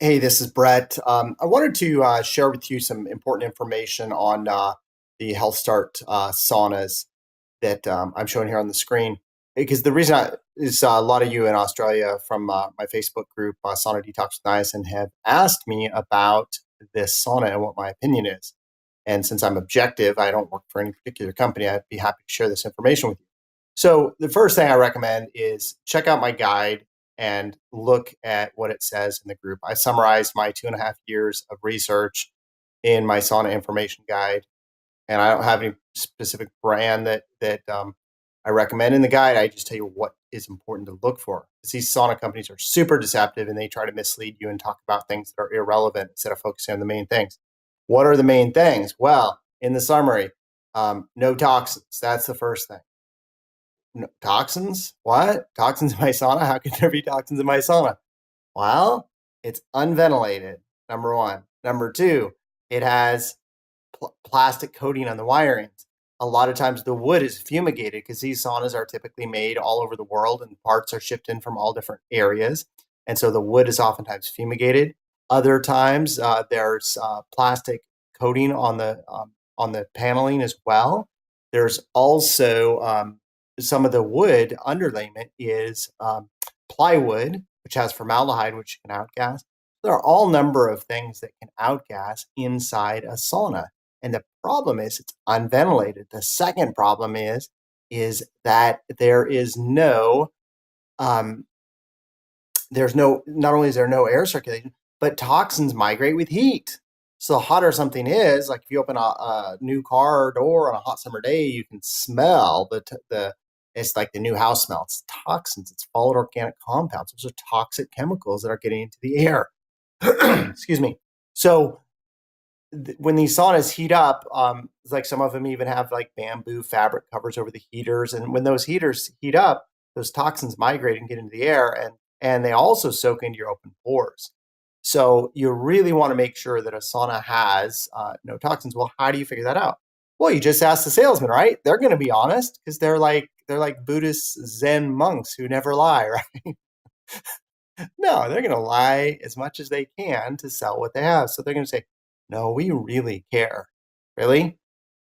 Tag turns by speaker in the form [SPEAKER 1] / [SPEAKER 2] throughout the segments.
[SPEAKER 1] Hey, this is Brett. I wanted to share with you some important information on the Health Start saunas that I'm showing here on the screen. Because the reason is a lot of you in Australia from my Facebook group, Sauna Detox with Niacin, have asked me about this sauna and what my opinion is. And since I'm objective, I don't work for any particular company, I'd be happy to share this information with you. So the first thing I recommend is check out my guide and look at what it says in the group. I summarized my 2.5 years of research in my sauna information guide, and I don't have any specific brand that I recommend in the guide. I just tell you what is important to look for. Because these sauna companies are super deceptive, and they try to mislead you and talk about things that are irrelevant instead of focusing on the main things. What are the main things? Well, in the summary, no toxins. That's the first thing. No, toxins? What? Toxins in my sauna? How could there be toxins in my sauna? Well, it's unventilated, number one. Number two, it has plastic coating on the wirings. A lot of times the wood is fumigated because these saunas are typically made all over the world and parts are shipped in from all different areas. And so the wood is oftentimes fumigated. Other times there's plastic coating on the paneling as well. There's also some of the wood underlayment is plywood, which has formaldehyde, which can outgas. There are all number of things that can outgas inside a sauna. And the problem is it's unventilated. The second problem is that um, not only is there no air circulation, but toxins migrate with heat. So the hotter something is, like if you open a new car door on a hot summer day, you can smell it's like the new house smell. It's toxins. It's volatile organic compounds. Those are toxic chemicals that are getting into the air. Excuse me. So when these saunas heat up, it's like some of them even have like bamboo fabric covers over the heaters. And when those heaters heat up, those toxins migrate and get into the air, and they also soak into your open pores. So you really want to make sure that a sauna has no toxins. Well, how do you figure that out? Well, you just ask the salesman, right? They're going to be honest because they're like Buddhist Zen monks who never lie, right? No, they're going to lie as much as they can to sell what they have. So they're going to say, no, we really care. Really?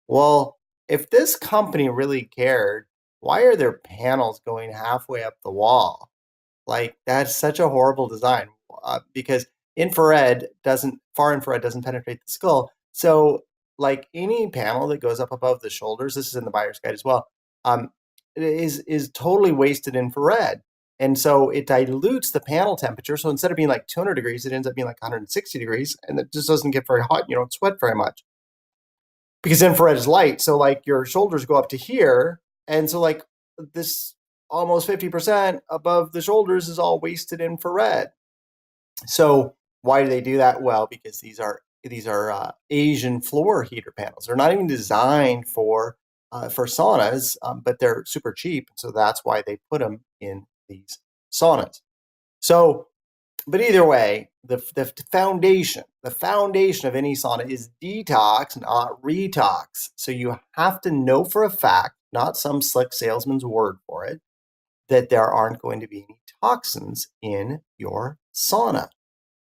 [SPEAKER 1] Well, if this company really cared, why are their panels going halfway up the wall? Like, that's such a horrible design because far infrared doesn't penetrate the skull. So, like any panel that goes up above the shoulders, this is in the buyer's guide as well, is totally wasted infrared. And so it dilutes the panel temperature. So instead of being like 200 degrees, it ends up being like 160 degrees, and it just doesn't get very hot. You don't sweat very much because infrared is light. So like your shoulders go up to here, and so like this almost 50% above the shoulders is all wasted infrared. So why do they do that? Well, because these are Asian floor heater panels. They're not even designed for saunas, but they're super cheap. So that's why they put them in these saunas. So, but either way, the foundation of any sauna is detox, not retox. So you have to know for a fact, not some slick salesman's word for it, that there aren't going to be any toxins in your sauna.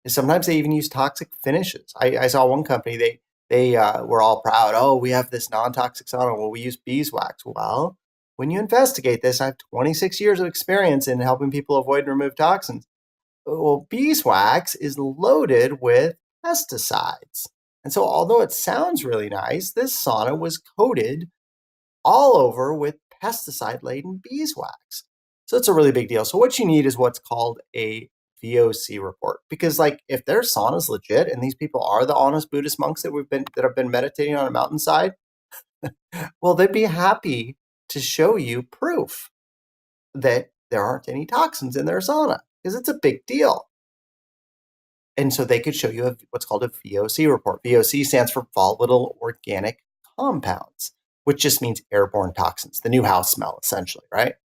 [SPEAKER 1] And sometimes they even use toxic finishes. I saw one company, they were all proud. Oh, we have this non-toxic sauna. Well, we use beeswax. Well, when you investigate this, I have 26 years of experience in helping people avoid and remove toxins. Well, beeswax is loaded with pesticides. And so although it sounds really nice, this sauna was coated all over with pesticide-laden beeswax. So it's a really big deal. So what you need is what's called a VOC report, because like if their sauna is legit and these people are the honest Buddhist monks that have been meditating on a mountainside, well, they'd be happy to show you proof that there aren't any toxins in their sauna because it's a big deal. And so they could show you what's called a VOC report. VOC stands for volatile organic compounds, which just means airborne toxins, the new house smell, essentially, right?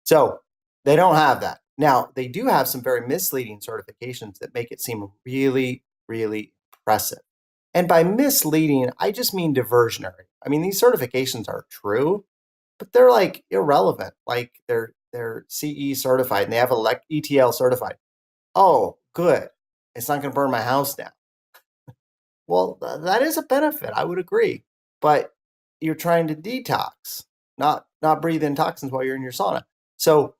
[SPEAKER 1] So they don't have that. Now, they do have some very misleading certifications that make it seem really, really impressive. And by misleading, I just mean diversionary. I mean, these certifications are true, but they're like irrelevant. Like they're CE certified and they have ETL certified. Oh, good. It's not going to burn my house down. Well, that is a benefit. I would agree. But you're trying to detox, not breathe in toxins while you're in your sauna. So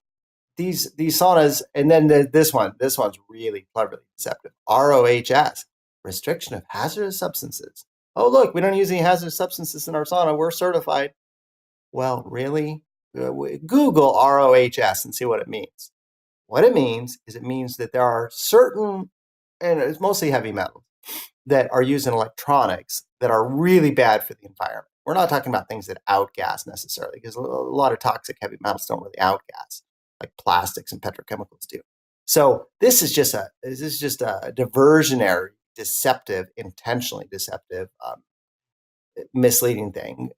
[SPEAKER 1] these saunas, and then this one's really cleverly deceptive. ROHS, restriction of hazardous substances. Oh, look, we don't use any hazardous substances in our sauna. We're certified. Well, really? Google ROHS and see what it means. What it means is it means that there are certain, and it's mostly heavy metals, that are used in electronics that are really bad for the environment. We're not talking about things that outgas necessarily, because a lot of toxic heavy metals don't really outgas, like plastics and petrochemicals do. So this is just a diversionary, deceptive, intentionally deceptive, misleading thing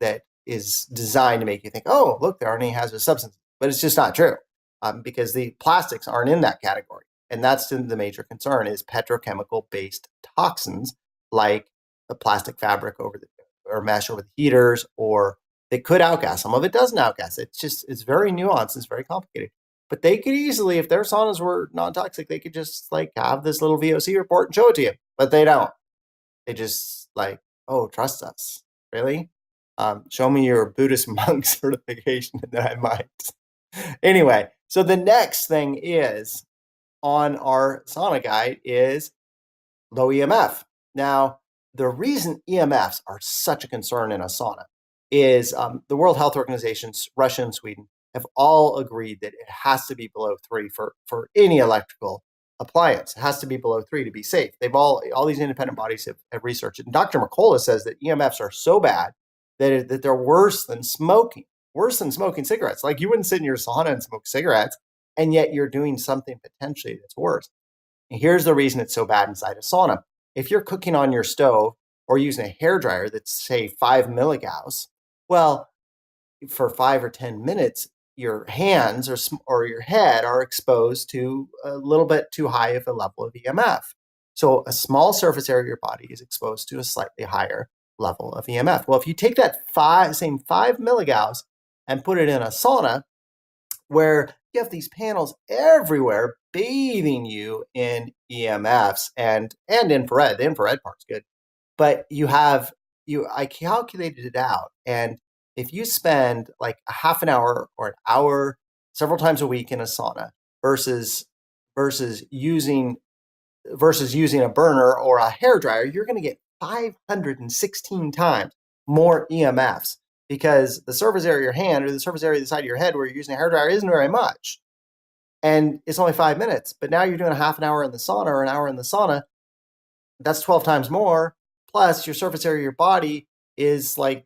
[SPEAKER 1] that is designed to make you think, oh, look, there aren't any hazardous substances. But it's just not true, because the plastics aren't in that category. And that's the major concern, is petrochemical-based toxins like the plastic fabric over the or mesh over the heaters, or they could outgas. Some of it doesn't outgas. It's very nuanced. It's very complicated. But they could easily, if their saunas were non-toxic, they could just like have this little VOC report and show it to you. But they don't. They just like, oh, trust us. Really? Show me your Buddhist monk certification and then I might. Anyway, so the next thing is on our sauna guide is low EMF. Now, the reason EMFs are such a concern in a sauna is the World Health Organization, Russia and Sweden, have all agreed that it has to be below 3 for any electrical appliance. It has to be below 3 to be safe. They've all these independent bodies have researched it. And Dr. McCullough says that EMFs are so bad that they're worse than smoking cigarettes. Like, you wouldn't sit in your sauna and smoke cigarettes, and yet you're doing something potentially that's worse. And here's the reason it's so bad inside a sauna. If you're cooking on your stove or using a hairdryer that's, say, 5 milligauss, well, for 5 or 10 minutes, your hands or your head are exposed to a little bit too high of a level of EMF. So a small surface area of your body is exposed to a slightly higher level of EMF. Well, if you take that same 5 milligauss and put it in a sauna where you have these panels everywhere bathing you in EMFs and infrared. The infrared part's good. But I calculated it out. And if you spend like a half an hour or an hour several times a week in a sauna versus using a burner or a hairdryer, you're going to get 516 times more EMFs, because the surface area of your hand or the surface area of the side of your head where you're using a hairdryer isn't very much. And it's only 5 minutes. But now you're doing a half an hour in the sauna or an hour in the sauna. That's 12 times more. Plus, your surface area of your body is like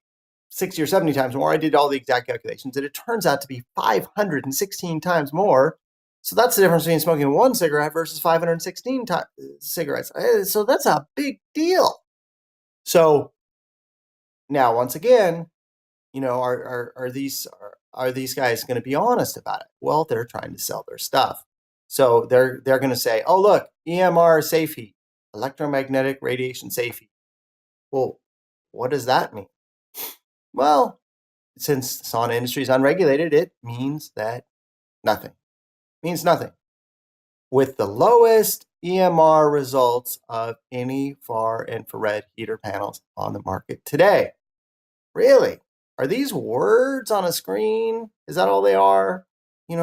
[SPEAKER 1] 60 or 70 times more. I did all the exact calculations, and it turns out to be 516 times more. So that's the difference between smoking one cigarette versus 516 cigarettes. So that's a big deal. So now, once again, are these guys going to be honest about it? Well, they're trying to sell their stuff. So they're going to say, oh, look, EMR safe heat, electromagnetic radiation safe heat. Well, what does that mean? Well, since the sauna industry is unregulated, it means that nothing. It means nothing. With the lowest EMR results of any far infrared heater panels on the market today. Really? Are these words on a screen? Is that all they are?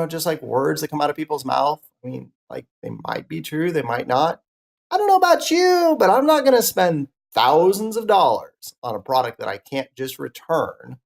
[SPEAKER 1] Just like words that come out of people's mouth? I mean, like, they might be true, they might not. I don't know about you, but I'm not going to spend thousands of dollars on a product that I can't just return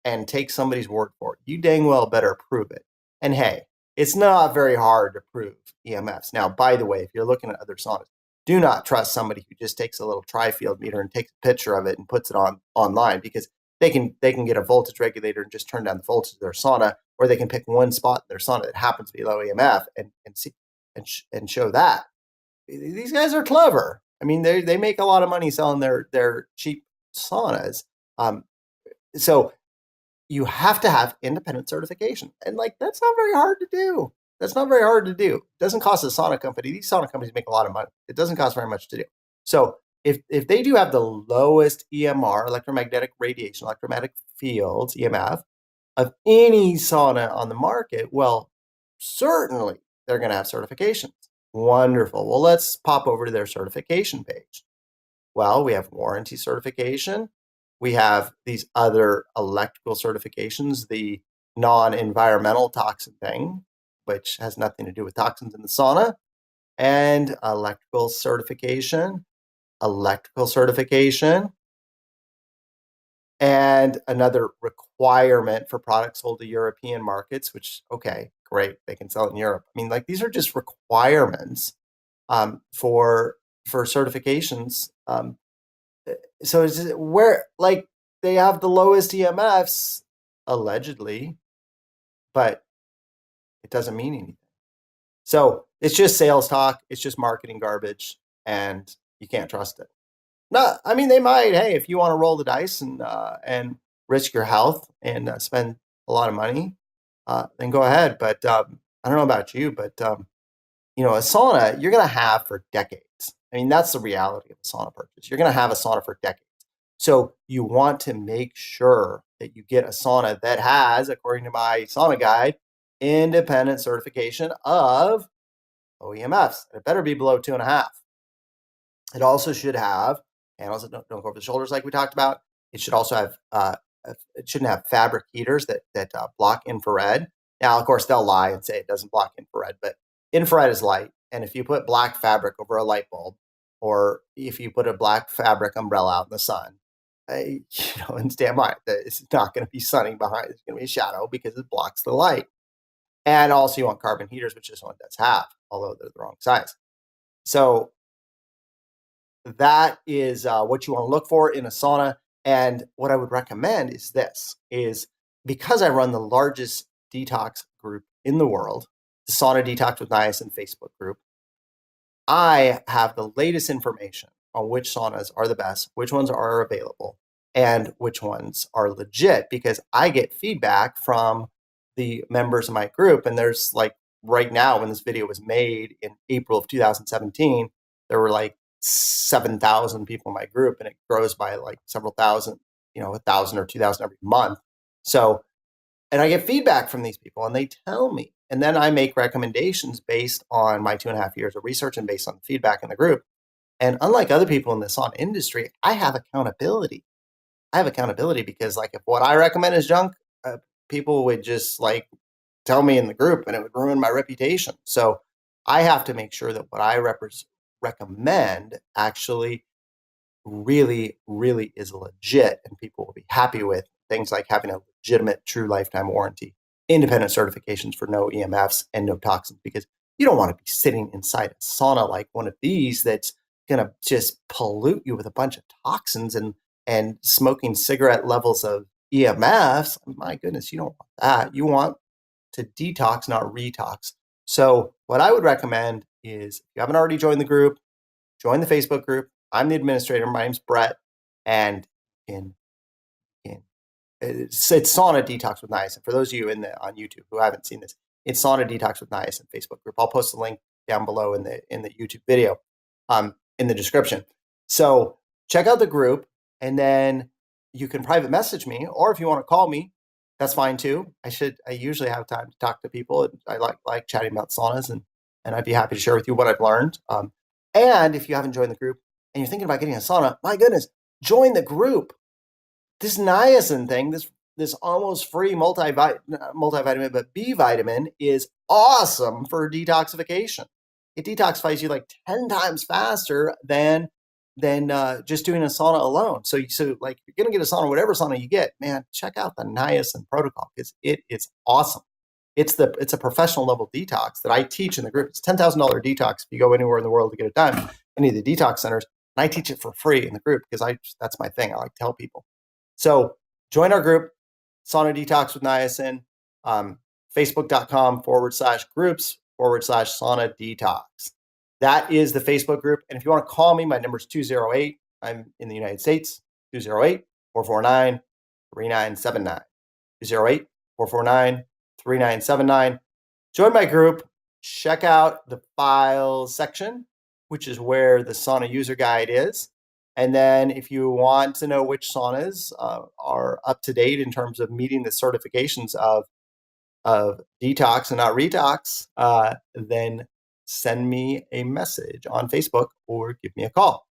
[SPEAKER 1] and take somebody's word for it. You dang well better prove it. And hey, it's not very hard to prove EMFs. Now, by the way, if you're looking at other saunas, do not trust somebody who just takes a little tri-field meter and takes a picture of it and puts it online, because they can get a voltage regulator and just turn down the voltage of their sauna, or they can pick one spot in their sauna that happens to be low EMF and show that. These guys are clever. I mean, they make a lot of money selling their cheap saunas. So you have to have independent certification, and like, that's not very hard to do. It doesn't cost a sauna company. These sauna companies make a lot of money. It doesn't cost very much to do. So if they do have the lowest EMR, electromagnetic radiation, electromagnetic fields, EMF, of any sauna on the market, well, certainly they're going to have certifications. Wonderful. Well, let's pop over to their certification page. Well, we have warranty certification. We have these other electrical certifications, the non-environmental toxin thing, which has nothing to do with toxins in the sauna, and electrical certification, and another requirement for products sold to European markets, which, okay, great, they can sell it in Europe. I mean, like, these are just requirements for certifications. So it's where, like, they have the lowest EMFs allegedly, but it doesn't mean anything. So it's just sales talk. It's just marketing garbage, and you can't trust it. No, I mean, they might. Hey, if you want to roll the dice and risk your health and spend a lot of money, then go ahead. But I don't know about you, but a sauna you're going to have for decades. I mean, that's the reality of a sauna purchase. You're going to have a sauna for decades. So you want to make sure that you get a sauna that has, according to my sauna guide, independent certification of OEMFs. It better be below 2.5. It also should have panels that don't go over the shoulders, like we talked about. It should also have it shouldn't have fabric heaters that block infrared. Now, of course, they'll lie and say it doesn't block infrared, but infrared is light, and if you put black fabric over a light bulb, or if you put a black fabric umbrella out in the sun, and stand by it, it's not going to be sunny behind. It's going to be a shadow because it blocks the light. And also, you want carbon heaters, which this one does have, although they're the wrong size. So that is what you want to look for in a sauna. And what I would recommend is this: is because I run the largest detox group in the world, the Sauna Detox with Niacin Facebook group, I have the latest information on which saunas are the best, which ones are available, and which ones are legit, because I get feedback from the members of my group. And there's, like, right now, when this video was made in April of 2017, there were like 7,000 people in my group, and it grows by like several thousand, 1,000 or 2,000 every month. So, and I get feedback from these people and they tell me, and then I make recommendations based on my 2.5 years of research and based on the feedback in the group. And unlike other people in the sauna industry, I have accountability. Because, like, if what I recommend is junk, people would just, like, tell me in the group, and it would ruin my reputation. So I have to make sure that what I recommend actually really, really is legit and people will be happy with. Things like having a legitimate true lifetime warranty, independent certifications for no EMFs and no toxins, because you don't want to be sitting inside a sauna like one of these that's going to just pollute you with a bunch of toxins and smoking cigarette levels of EMFs. My goodness, you don't want that. You want to detox, not retox. So what I would recommend is, if you haven't already joined the group, join the Facebook group. I'm the administrator. My name's Brett, and it's Sauna Detox with Niacin. For those of you on YouTube who haven't seen this, it's Sauna Detox with Niacin Facebook group. I'll post the link down below in the YouTube video, in the description. So check out the group, and then you can private message me, or if you want to call me, that's fine too. I usually have time to talk to people, and I like chatting about saunas, and I'd be happy to share with you what I've learned. And if you haven't joined the group and you're thinking about getting a sauna, my goodness, join the group. This niacin thing, this almost free multivitamin, but B vitamin, is awesome for detoxification. It detoxifies you like 10 times faster than just doing a sauna alone. So like, you're gonna get a sauna, whatever sauna you get, man, check out the niacin protocol, because it is awesome. It's a professional level detox that I teach in the group. It's $10,000 detox if you go anywhere in the world to get it done, any of the detox centers. And I teach it for free in the group because that's my thing. I like to tell people. So join our group, Sauna Detox with Niacin, facebook.com/groups/Sauna Detox. That is the Facebook group. And if you want to call me, my number is 208. I'm in the United States, 208-449-3979. 208-449-3979. Join my group. Check out the files section, which is where the sauna user guide is. And then if you want to know which saunas are up to date in terms of meeting the certifications of detox and not retox, then send me a message on Facebook or give me a call.